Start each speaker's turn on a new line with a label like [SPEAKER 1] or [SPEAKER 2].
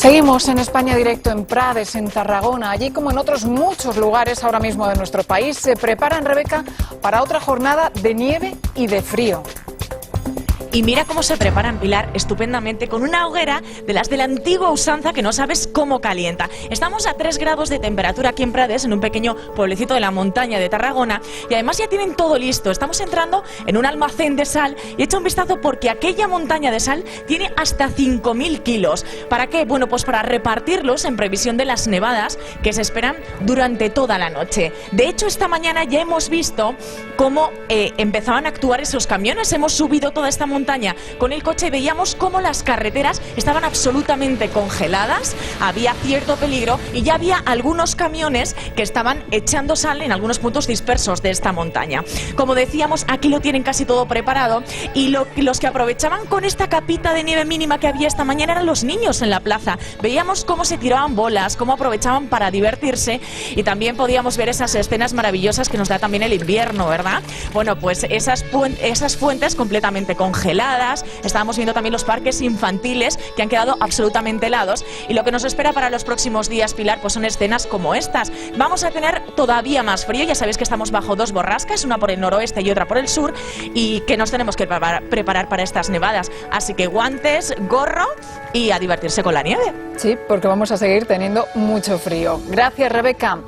[SPEAKER 1] Seguimos en España Directo en Prades, en Tarragona. Allí, como en otros muchos lugares ahora mismo de nuestro país, se preparan, Rebeca, para otra jornada de nieve y de frío.
[SPEAKER 2] Y mira cómo se preparan, Pilar, estupendamente, con una hoguera de las de la antigua usanza que no sabes cómo calienta. Estamos a 3 grados de temperatura aquí en Prades, en un pequeño pueblecito de la montaña de Tarragona, y además ya tienen todo listo. Estamos entrando en un almacén de sal y he hecho un vistazo porque aquella montaña de sal tiene hasta 5.000 kilos. ¿Para qué? Bueno, pues para repartirlos en previsión de las nevadas que se esperan durante toda la noche. De hecho, esta mañana ya hemos visto cómo empezaban a actuar esos camiones. Hemos subido toda esta montaña con el coche y veíamos cómo las carreteras estaban absolutamente congeladas, había cierto peligro y ya había algunos camiones que estaban echando sal en algunos puntos dispersos de esta montaña. Como decíamos, aquí lo tienen casi todo preparado y los que aprovechaban con esta capita de nieve mínima que había esta mañana eran los niños en la plaza. Veíamos cómo se tiraban bolas, cómo aprovechaban para divertirse y también podíamos ver esas escenas maravillosas que nos da también el invierno, ¿verdad? Bueno, pues esas fuentes completamente congeladas. Estábamos viendo también los parques infantiles que han quedado absolutamente helados y lo que nos espera para los próximos días, Pilar, pues son escenas como estas. Vamos a tener todavía más frío, ya sabéis que estamos bajo 2 borrascas, una por el noroeste y otra por el sur, y que nos tenemos que preparar para estas nevadas. Así que guantes, gorro y a divertirse con la nieve.
[SPEAKER 1] Sí, porque vamos a seguir teniendo mucho frío. Gracias, Rebeca.